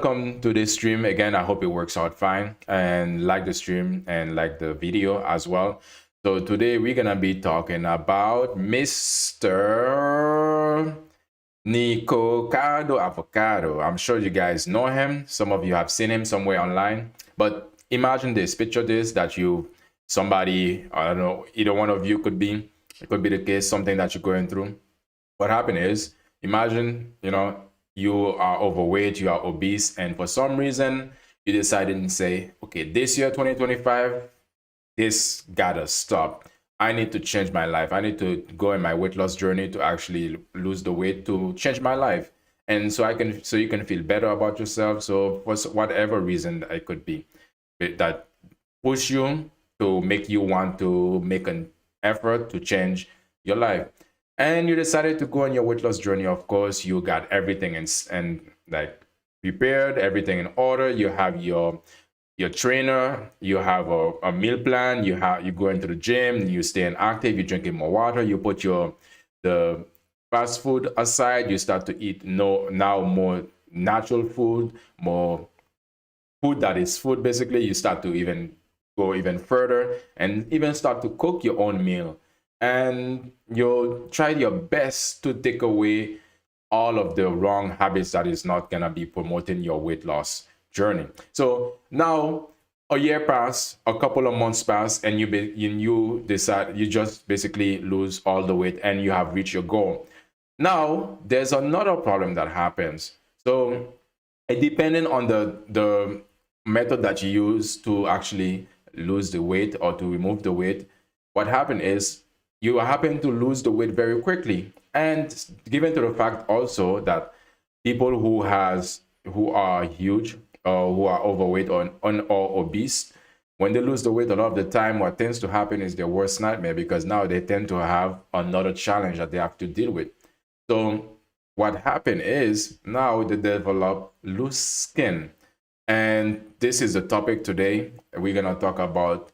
welcome to this stream again. I hope it works out fine, and like the stream and like the video as well. So today we're gonna be talking about Mr. Nikocado Avocado. I'm sure you guys know him. Some of you have seen him somewhere online. But imagine this, picture this, that somebody, I don't know, either one of you could be, it could be the case, something that you're going through. What happened is, imagine, you are overweight, you are obese, and for some reason, you decided to say, okay, this year, 2025, this gotta stop. I need to change my life. I need to go in my weight loss journey to actually lose the weight to change my life. And so you can feel better about yourself. So for whatever reason it could be that push you to make you want to make an effort to change your life. And you decided to go on your weight loss journey. Of course, you got everything and like prepared, everything in order. You have your trainer, you have a meal plan, you go into the gym, you staying active, you're drinking more water, you put the fast food aside, you start to eat now more natural food, more food that is food basically. You start to go even further and even start to cook your own meal. And you'll try your best to take away all of the wrong habits that is not gonna be promoting your weight loss journey. So now a year passed, a couple of months passed, and you decide you just basically lose all the weight and you have reached your goal. Now there's another problem that happens. So depending on the method that you use to actually lose the weight or to remove the weight, what happened is you happen to lose the weight very quickly. And given to the fact also that people who are huge or who are overweight or obese, when they lose the weight, a lot of the time what tends to happen is their worst nightmare, because now they tend to have another challenge that they have to deal with. So what happened is now they develop loose skin. And this is the topic today. We're gonna talk about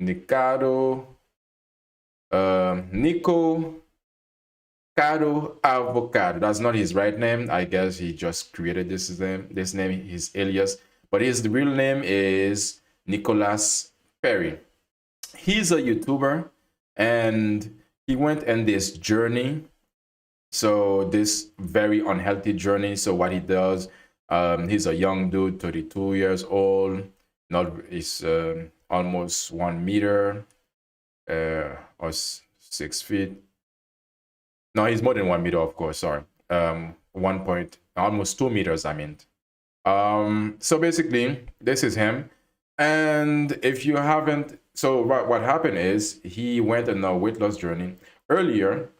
Nikocado Avocado. That's not his right name. I guess he just created this name, his alias. But his real name is Nicholas Perry. He's a YouTuber, and he went on this journey. So this very unhealthy journey. So what he does, he's a young dude, 32 years old. He's almost 1 meter. Or 6 feet. No, he's more than 1 meter, of course. Sorry, almost 2 meters. I mean, so basically, this is him. And if you haven't, so what happened is he went on a weight loss journey. Earlier,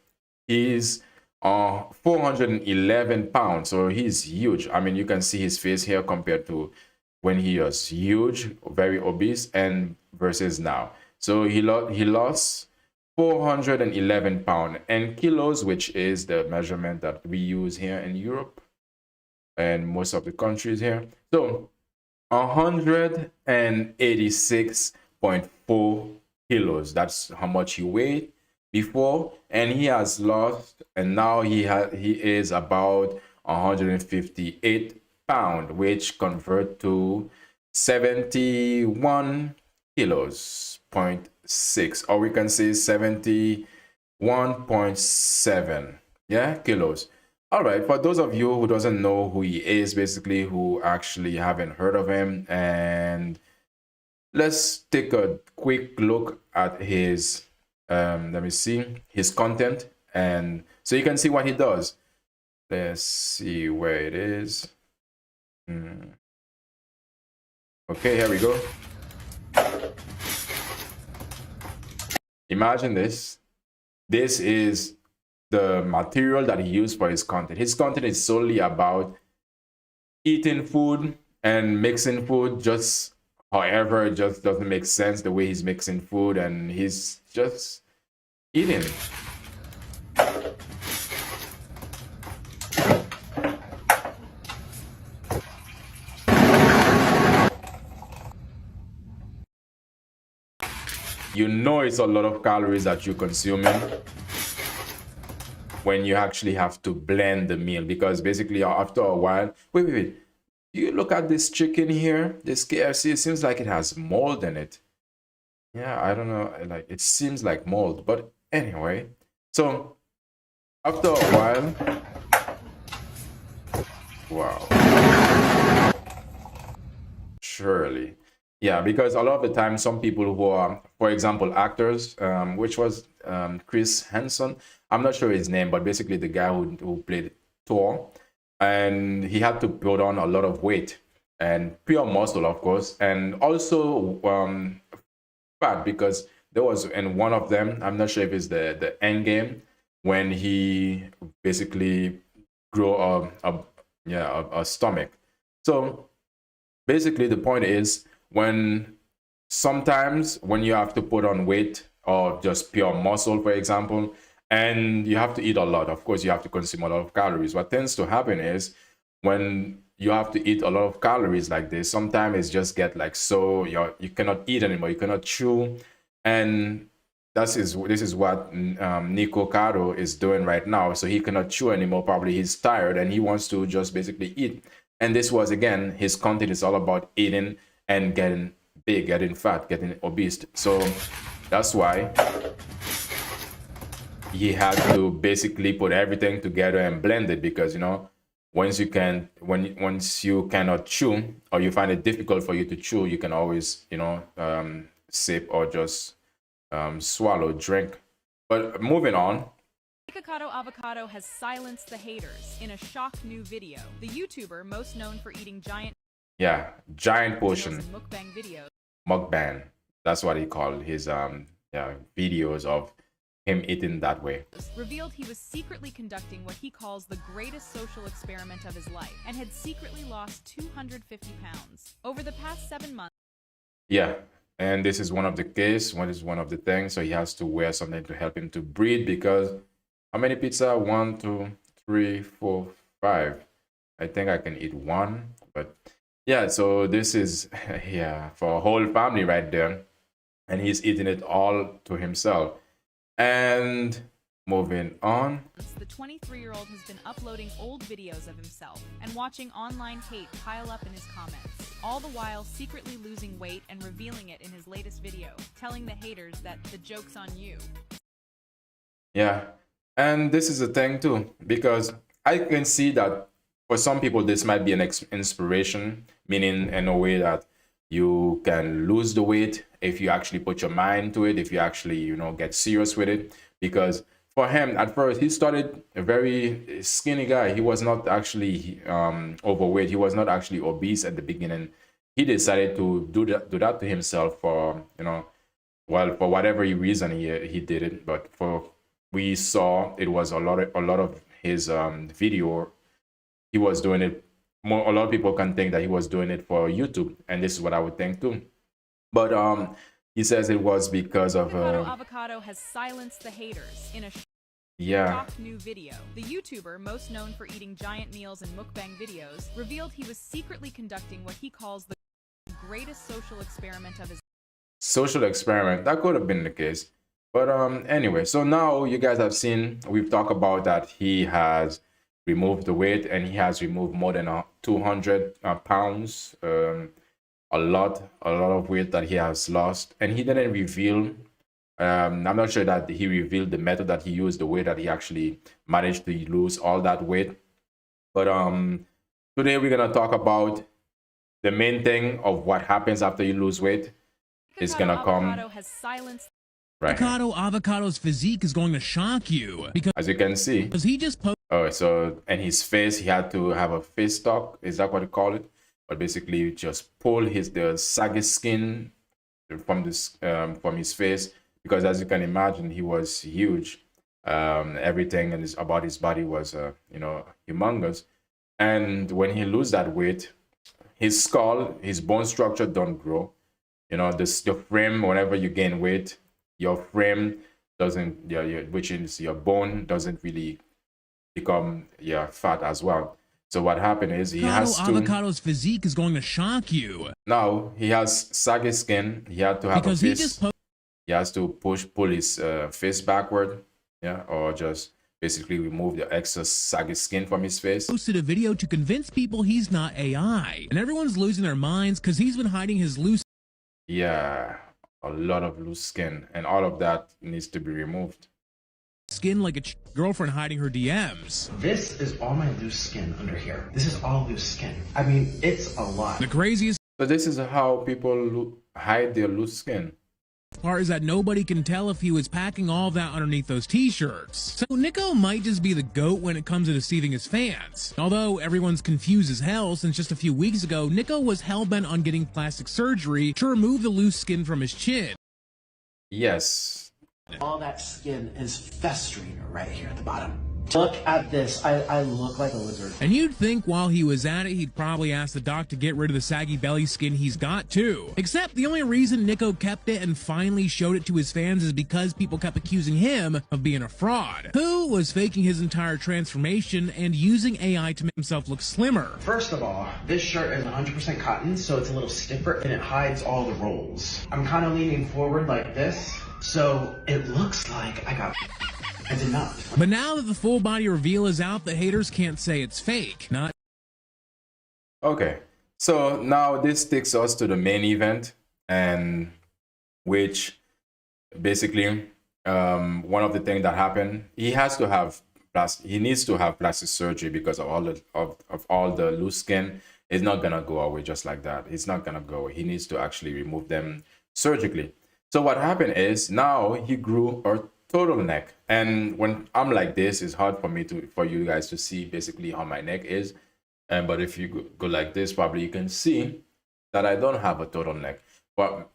he's 411 pounds, so he's huge. I mean, you can see his face here compared to when he was huge, very obese, and versus now. So he lost 411 pounds and kilos, which is the measurement that we use here in Europe and most of the countries here. So 186.4 kilos. That's how much he weighed before, and he has lost, and now he is about 158 pounds, which convert to 71 kilos. 0.6, or we can say 71.7 kilos. All right, for those of you who doesn't know who he is, basically who actually haven't heard of him, and let's take a quick look at his let me see his content, and so you can see what he does. Let's see where it is. Okay, here we go. Imagine this. This is the material that he used for his content. His content is solely about eating food and mixing food just however it just doesn't make sense the way he's mixing food, and he's just eating. You know it's a lot of calories that you're consuming when you actually have to blend the meal, because basically after a while, wait, You look at this chicken here, this KFC, it seems like it has mold in it. Yeah, I don't know, like it seems like mold, but anyway. So after a while, wow, surely. Yeah, because a lot of the time, some people who are, for example, actors, which was Chris Hansen, I'm not sure his name, but basically the guy who played Thor, and he had to put on a lot of weight and pure muscle, of course, and also fat, because there was in one of them, I'm not sure if it's the end game, when he basically grew a stomach. So basically the point is, when sometimes when you have to put on weight or just pure muscle, for example, and you have to eat a lot, of course you have to consume a lot of calories. What tends to happen is, when you have to eat a lot of calories like this, sometimes it's just get like, so you cannot eat anymore, you cannot chew. And this is what Nikocado is doing right now. So he cannot chew anymore, probably he's tired and he wants to just basically eat. And this was, again, his content is all about eating and getting big, getting fat, getting obese. So that's why he had to basically put everything together and blend it, because once you cannot chew, or you find it difficult for you to chew, you can always sip or just swallow, drink. But moving on. Nikocado Avocado has silenced the haters in a shock new video. The YouTuber, most known for eating giant portion mukbang videos. Mukbang. That's what he called his videos of him eating that way. Revealed he was secretly conducting what he calls the greatest social experiment of his life, and had secretly lost 250 pounds over the past 7 months. Yeah. And this is one of the things. So he has to wear something to help him to breathe, because how many pizza? 1, 2, 3, 4, 5. I think I can eat one, but yeah. So this is for a whole family right there, and he's eating it all to himself. And moving on. The 23-year-old has been uploading old videos of himself and watching online hate pile up in his comments, all the while secretly losing weight and revealing it in his latest video, telling the haters that the joke's on you. Yeah, and this is a thing too, because I can see that for some people this might be an inspiration, meaning in a way that you can lose the weight if you actually put your mind to it, if you actually get serious with it. Because for him, at first, he started a very skinny guy. He was not actually overweight. He was not actually obese at the beginning. He decided to do that to himself for for whatever reason he did it. But we saw it was a lot of his video. He was doing it more. A lot of people can think that he was doing it for YouTube, and this is what I would think too. But he says it was because of Avocado has silenced the haters in a shock new video. The YouTuber, most known for eating giant meals and mukbang videos, revealed he was secretly conducting what he calls the greatest social experiment of his social experiment. That could have been the case. But anyway, so now you guys have seen, we've talked about that he has removed the weight, and he has removed more than 200 pounds. A lot of weight that he has lost, and he didn't reveal. I'm not sure that he revealed the method that he used, the way that he actually managed to lose all that weight. But today we're gonna talk about the main thing of what happens after you lose weight. It's gonna come right here. Avocado's physique is going to shock you, because as you can see, he just and his face, he had to have a face stock. Is that what you call it? But basically just pull the saggy skin from his face, because as you can imagine, he was huge. Everything about his body was humongous. And when he lose that weight, his skull, his bone structure don't grow. The frame, whenever you gain weight, your frame doesn't, which is your bone, doesn't really become fat as well. So what happened is Avocado's physique is going to shock you. Now he has saggy skin. He had to have he has to pull his face backward, or just basically remove the excess saggy skin from his face. Posted a video to convince people he's not AI, and everyone's losing their minds because he's been hiding his loose. Yeah, a lot of loose skin, and all of that needs to be removed. Skin like a girlfriend hiding her DMs. This is all my loose skin under here. This is all loose skin. I mean, it's a lot. The craziest. So this is how people hide their loose skin. Part is that nobody can tell if he was packing all of that underneath those t-shirts. So Nico might just be the GOAT when it comes to deceiving his fans. Although everyone's confused as hell since just a few weeks ago, Nico was hell-bent on getting plastic surgery to remove the loose skin from his chin. Yes. All that skin is festering right here at the bottom. Look at this. I look like a lizard. And you'd think while he was at it, he'd probably ask the doc to get rid of the saggy belly skin he's got too. Except the only reason Nico kept it and finally showed it to his fans is because people kept accusing him of being a fraud, who was faking his entire transformation and using AI to make himself look slimmer. First of all, this shirt is 100% cotton, so it's a little stiffer and it hides all the rolls. I'm kind of leaning forward like this, so it looks like I did not. But now that the full body reveal is out, the haters can't say it's fake. Not okay. So now this takes us to the main event, and which basically one of the things that happened, he needs to have plastic surgery because of all the loose skin. It's not gonna go away just like that. It's not gonna go away. He needs to actually remove them surgically. So what happened is now he grew a total neck, and when I'm like this, it's hard for you guys to see basically how my neck is. But if you go like this, probably you can see that I don't have a total neck.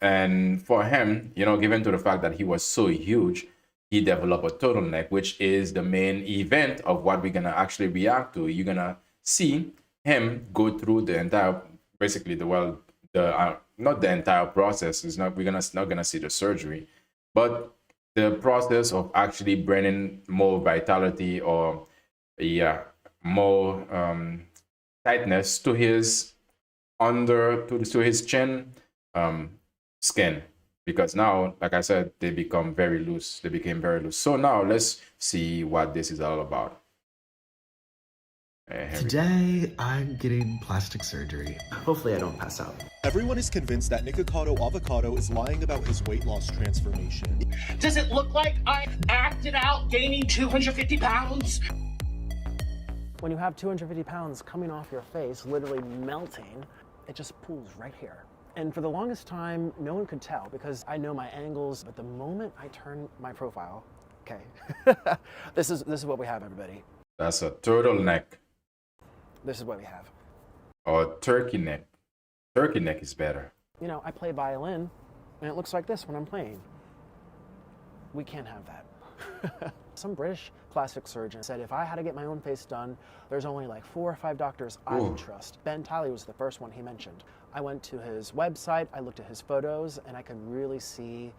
And for him, you know, given to the fact that he was so huge, he developed a total neck, which is the main event of what we're gonna actually react to. You're gonna see him go through the entire, basically not the entire process. We're not gonna see the surgery, but the process of actually bringing more vitality or more tightness to his to his chin skin, because now, like I said, they became very loose. So now let's see what this is all about. Today, I'm getting plastic surgery. Hopefully I don't pass out. Everyone is convinced that Nikocado Avocado is lying about his weight loss transformation. Does it look like I acted out gaining 250 pounds? When you have 250 pounds coming off your face, literally melting, it just pools right here. And for the longest time, no one could tell because I know my angles, but the moment I turn my profile, okay, this is what we have, everybody. That's a turtleneck. This is what we have. Or turkey neck. Turkey neck is better. You know, I play violin, and it looks like this when I'm playing. We can't have that. Some British plastic surgeon said if I had to get my own face done, there's only like 4 or 5 doctors I would trust. Ben Talley was the first one he mentioned. I went to his website, I looked at his photos, and I could really see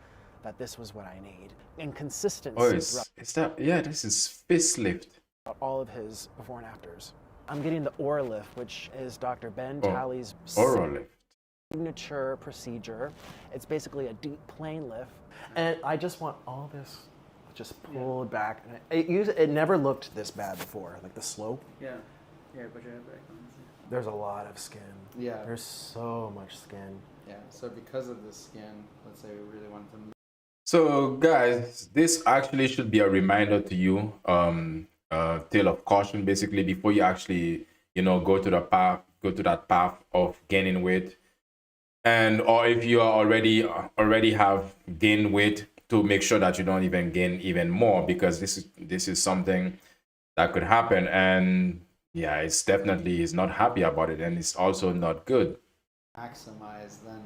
that this was what I need. And consistency. Oh, this is Facelift. All of his before and afters. I'm getting the SuperLife, which is Dr. Ben Talley's signature procedure. It's basically a deep plane lift. And I just want all this just pulled back. It never looked this bad before, like the slope. Yeah. Yeah, put your head back on. There's a lot of skin. Yeah. There's so much skin. Yeah, so because of the skin, let's say we really want to... So guys, this actually should be a reminder to you, tale of caution, basically, before you actually, you know, go to that path of gaining weight, or if you are already have gained weight, to make sure that you don't even gain even more, because this is something that could happen. And yeah, it's definitely, he's not happy about it, and it's also not good. Maximize, then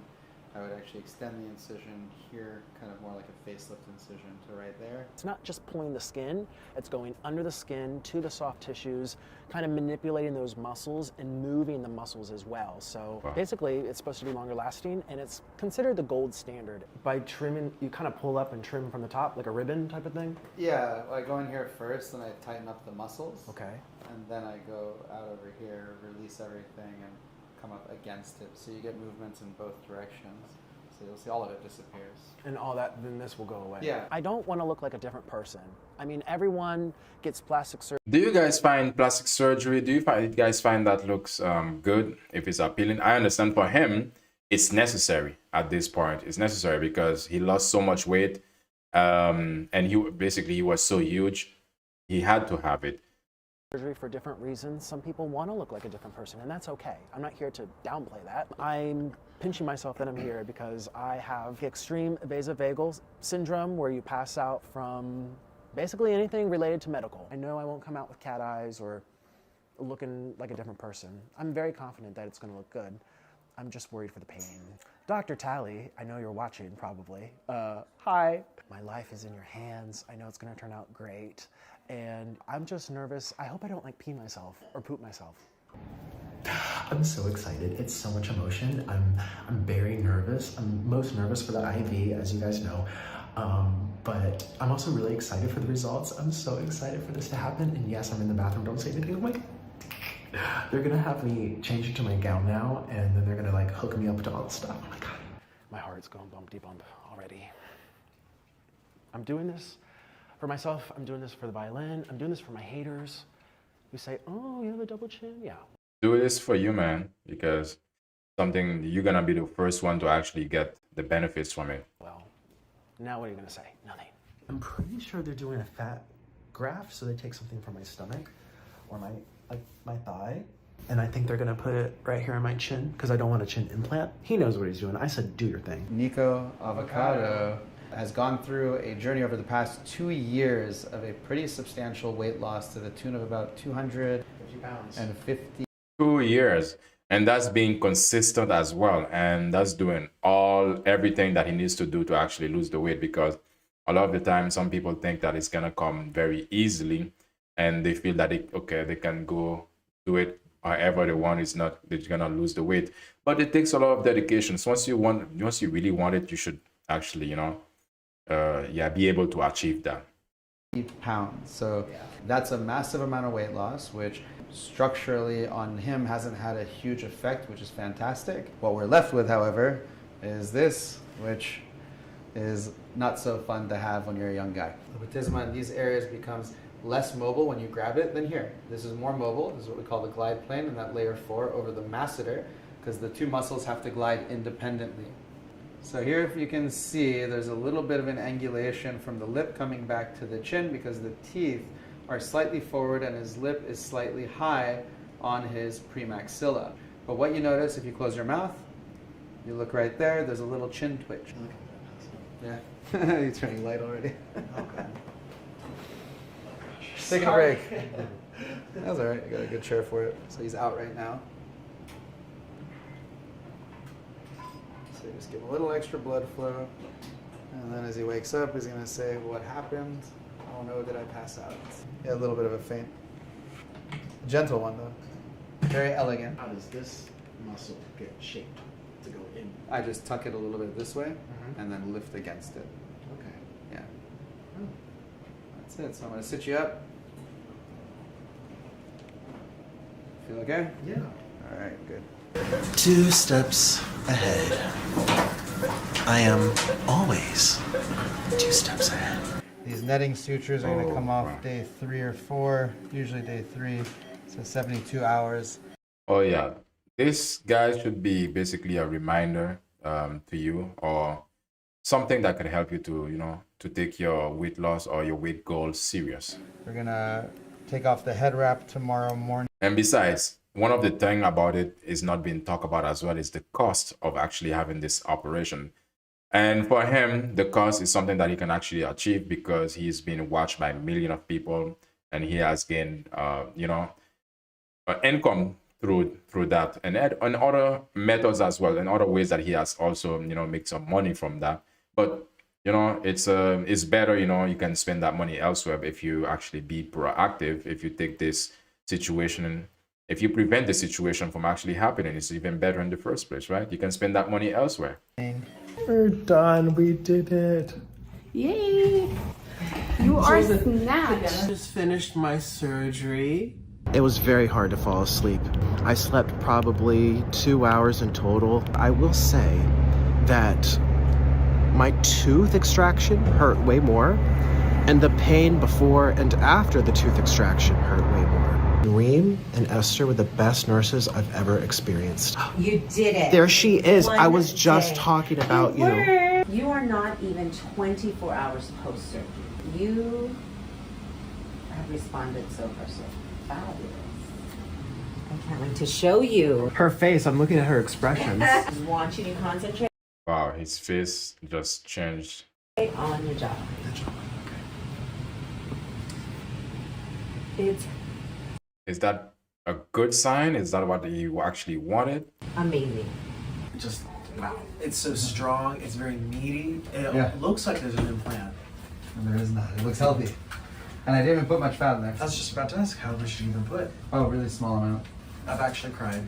I would actually extend the incision here, kind of more like a facelift incision to right there. It's not just pulling the skin, it's going under the skin to the soft tissues, kind of manipulating those muscles and moving the muscles as well. So basically, it's supposed to be longer lasting, and it's considered the gold standard. By trimming, you kind of pull up and trim from the top, like a ribbon type of thing? Yeah, I go in here first, then I tighten up the muscles. Okay. And then I go out over here, release everything, and come up against it, so you get movements in both directions. So you'll see all of it disappears. And all that, then this will go away. Yeah. I don't want to look like a different person. I mean, everyone gets plastic surgery. Do you guys find plastic surgery, do you guys find that looks good, if it's appealing? I understand for him, it's necessary at this point. It's necessary because he lost so much weight, and he was so huge, he had to have it. Surgery for different reasons. Some people want to look like a different person, and that's okay. I'm not here to downplay that. I'm pinching myself that I'm here because I have extreme invasive vagal syndrome, where you pass out from basically anything related to medical. I know I won't come out with cat eyes or looking like a different person. I'm very confident that it's going to look good. I'm just worried for the pain. Dr. Tally, I know you're watching probably. Hi. My life is in your hands. I know it's going to turn out great. And I'm just nervous. I hope I don't like pee myself or poop myself. I'm so excited. It's so much emotion. I'm very nervous. I'm most nervous for the IV, as you guys know. But I'm also really excited for the results. I'm so excited for this to happen. And yes, I'm in the bathroom. Don't say anything. I'm like, they're gonna have me change into my gown now, and then they're gonna like hook me up to all the stuff. Oh my God. My heart's going bump-de-bump already. I'm doing this for myself. I'm doing this for the violin. I'm doing this for my haters who say, oh, you have a double chin? Yeah. Do this for you, man, because you're gonna be the first one to actually get the benefits from it. Well, now what are you gonna say? Nothing. I'm pretty sure they're doing a fat graft, so they take something from my stomach or my thigh, and I think they're gonna put it right here on my chin because I don't want a chin implant. He knows what he's doing. I said, do your thing. Avocado has gone through a journey over the past 2 years of a pretty substantial weight loss to the tune of about 250 pounds. 2 years, and that's being consistent as well, and that's doing everything that he needs to do to actually lose the weight, because a lot of the time some people think that it's gonna come very easily and they feel that they can go do it however they want. They're gonna lose the weight, but it takes a lot of dedication. So once you really want it, you should actually be able to achieve that. Pounds. So that's a massive amount of weight loss, which structurally on him hasn't had a huge effect, which is fantastic. What we're left with, however, is this, which is not so fun to have when you're a young guy. The platysma in these areas becomes less mobile when you grab it than here. This is more mobile. This is what we call the glide plane, and that layer 4 over the masseter, because the two muscles have to glide independently. So here, if you can see, there's a little bit of an angulation from the lip coming back to the chin because the teeth are slightly forward and his lip is slightly high on his premaxilla. But what you notice if you close your mouth, you look right there, there's a little chin twitch. Yeah, you're turning light already. Okay. Taking a break. That's all right, I got a good chair for it. So he's out right now. So just give him a little extra blood flow. And then as he wakes up, he's gonna say, what happened? Oh no, did I pass out? Yeah, a little bit of a faint. A gentle one though. Very elegant. How does this muscle get shaped to go in? I just tuck it a little bit this way and then lift against it. Okay. Yeah. That's it. So I'm gonna sit you up. Feel okay? Yeah. All right, good. 2 steps ahead. I am always 2 steps ahead. These netting sutures are going to come off day 3 or 4, usually day 3, so 72 hours. Oh yeah, this guy should be basically a reminder to you, or something that can help you to take your weight loss or your weight goals serious. We're going to take off the head wrap tomorrow morning. And besides, one of the things about it is not being talked about as well is the cost of actually having this operation. And for him, the cost is something that he can actually achieve because he's been watched by millions of people, and he has gained, income through that, and other methods as well, and other ways that he has also, make some money from that. But it's better, you can spend that money elsewhere if you actually be proactive. If you take this situation, if you prevent the situation from actually happening, it's even better in the first place, right? You can spend that money elsewhere. We're done. We did it. Yay! You are snatched. I just finished my surgery. It was very hard to fall asleep. I slept probably 2 hours in total. I will say that my tooth extraction hurt way more And the pain before and after the tooth extraction hurt way more. Reem and Esther were the best nurses I've ever experienced. You did it. There she is. I was One just day. talking about you. You are not even 24 hours post-surgery. You have responded so far so fabulous. I can't wait to show you. Her face, I'm looking at her expressions. I want you to concentrate Wow, his face just changed. on your job. It's Is that a good sign? Is that what you actually wanted? amazing. Just, wow. It's so strong. It's very meaty. It Yeah. looks like there's an implant. And there is not. It looks healthy. And I didn't even put much fat in there. I was just about to ask how much you even put. Oh, really small amount. I've actually cried.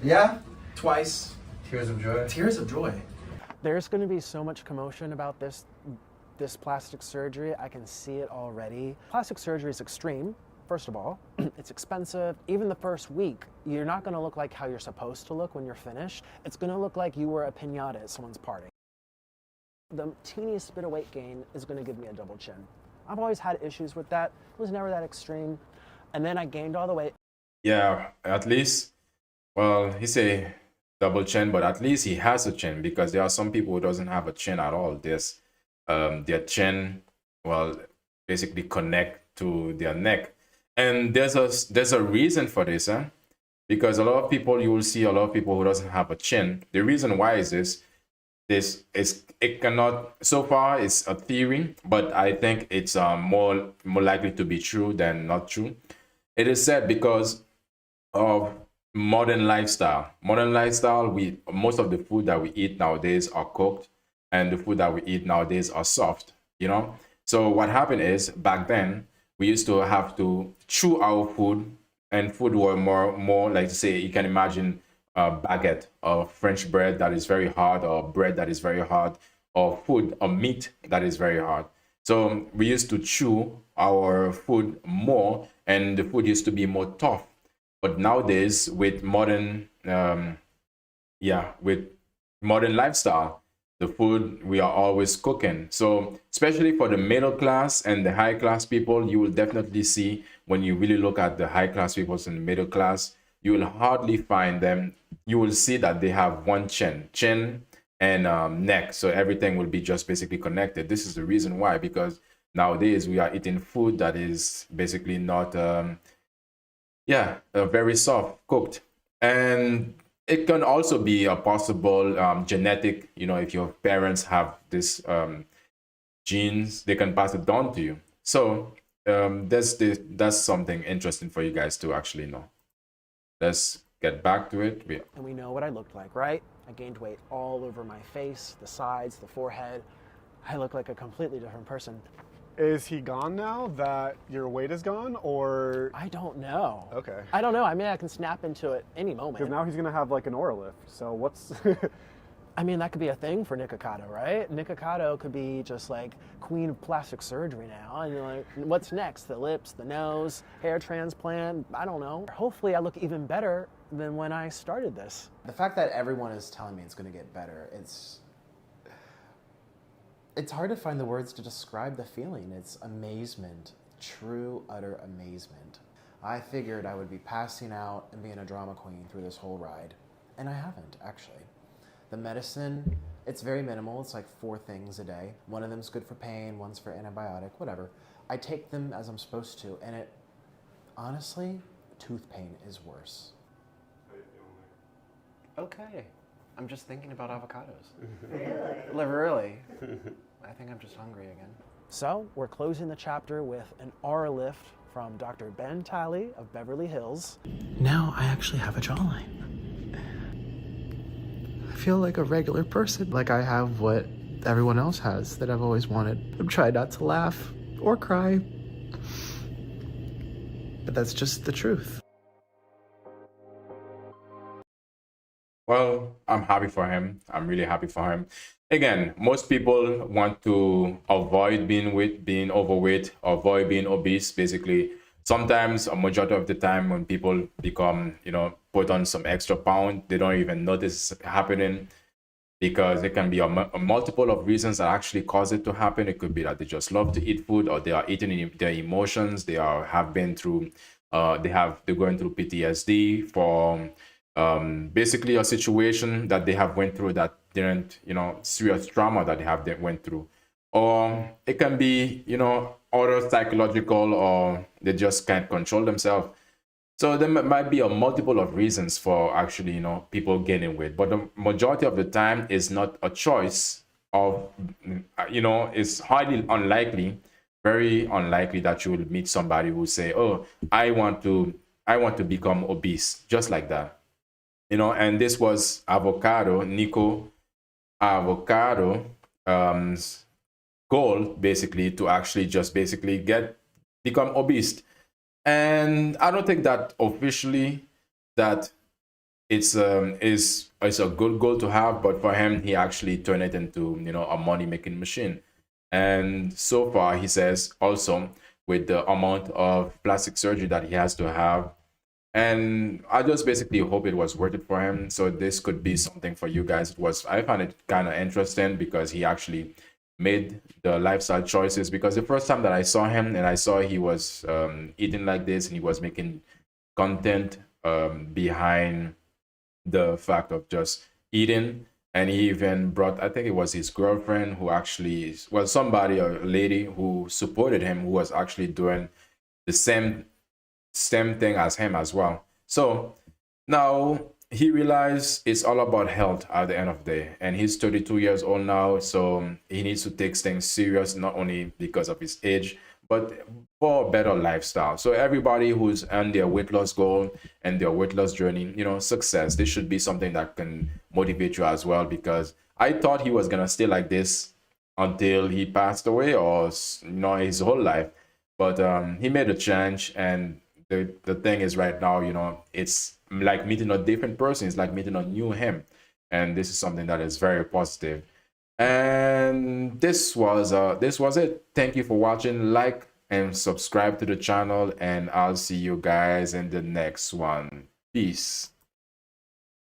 Yeah? Twice. Tears of joy. Tears of joy. There's going to be so much commotion about this plastic surgery. I can see it already. Plastic surgery is extreme. First of all, it's expensive. Even the first week, you're not going to look like how you're supposed to look when you're finished. It's going to look like you were a piñata at someone's party. The teeniest bit of weight gain is going to give me a double chin. I've always had issues with that. It was never that extreme. And then I gained all the weight. Yeah, at least, well, he say double chin, but at least he has a chin, because there are some people who doesn't have a chin at all. There's their chin, well, basically connect to their neck. And there's a reason for this, huh? Because a lot of people, you will see a lot of people who doesn't have a chin. The reason why is it cannot, so far it's a theory, but I think it's more likely to be true than not true. It is said because of modern lifestyle. Modern lifestyle, most of the food that we eat nowadays are cooked, and the food that we eat nowadays are soft, you know? So what happened is, back then, we used to have to chew our food, and food were more like, say, you can imagine a baguette or French bread that is very hard, or bread that is very hard, or food or meat that is very hard. So we used to chew our food more, and the food used to be more tough. But nowadays, with modern, with modern lifestyle, the food we are always cooking. So especially for the middle class and the high class people, you will definitely see, when you really look at the high class people and the middle class, you will hardly find them. You will see that they have one chin and neck. So everything will be just basically connected. This is the reason why, because nowadays we are eating food that is basically not, very soft cooked. And it can also be a possible genetic, if your parents have this genes, they can pass it down to you. So that's something interesting for you guys to actually know. Let's get back to it. And we know what I looked like, right? I gained weight all over my face, the sides, the forehead. I look like a completely different person. Is he gone now that your weight is gone, or? I don't know. Okay. I don't know. I mean, I can snap into it any moment. Because now he's going to have like an aura lift. So what's... I mean, that could be a thing for Nikocado, right? Nikocado could be just like queen of plastic surgery now. And you're like, what's next? The lips, the nose, hair transplant? I don't know. Hopefully I look even better than when I started this. The fact that everyone is telling me it's going to get better, it's hard to find the words to describe the feeling. It's amazement, true, utter amazement. I figured I would be passing out and being a drama queen through this whole ride. And I haven't, actually. The medicine, it's very minimal. It's like 4 things a day. One of them's good for pain, one's for antibiotic, whatever. I take them as I'm supposed to, and honestly, tooth pain is worse. Okay. I'm just thinking about avocados. Really? Really? I think I'm just hungry again. So, we're closing the chapter with an aura lift from Dr. Ben Talley of Beverly Hills. Now I actually have a jawline. I feel like a regular person. Like I have what everyone else has that I've always wanted. I'm trying not to laugh or cry. But that's just the truth. Well, I'm happy for him. I'm really happy for him. Again, most people want to avoid being overweight, avoid being obese. Basically, sometimes, a majority of the time, when people become, put on some extra pound, they don't even notice it's happening. because it can be a multiple of reasons that actually cause it to happen. It could be that they just love to eat food, or they are eating their emotions. They have been through, they're going through PTSD for basically a situation that they have went through that didn't, serious trauma that they went through. Or it can be, other psychological, or they just can't control themselves. So there might be a multiple of reasons for actually, people gaining weight, but the majority of the time is not a choice of, it's highly unlikely, very unlikely that you will meet somebody who say, oh, I want to become obese, just like that. And this was Avocado, Nico Avocado, goal, basically, to actually just basically become obese. And I don't think that officially that it's a good goal to have, but for him, he actually turned it into, a money making machine. And so far, he says also with the amount of plastic surgery that he has to have, and I just basically hope it was worth it for him. So this could be something for you guys. I found it kind of interesting because he actually made the lifestyle choices, because the first time that I saw him and I saw he was eating like this and he was making content behind the fact of just eating, and he even brought, I think it was his girlfriend who actually, well, somebody, a lady who supported him, who was actually doing the same thing as him as well. So now he realized it's all about health at the end of the day, and he's 32 years old now, so he needs to take things serious, not only because of his age, but for a better lifestyle. So everybody who's on their weight loss goal and their weight loss journey, success, this should be something that can motivate you as well, because I thought he was gonna stay like this until he passed away, or his whole life, but he made a change. And the thing is, right now, it's like meeting a different person. It's like meeting a new him, and this is something that is very positive. And this was it. Thank you for watching. Like and subscribe to the channel, and I'll see you guys in the next one. Peace.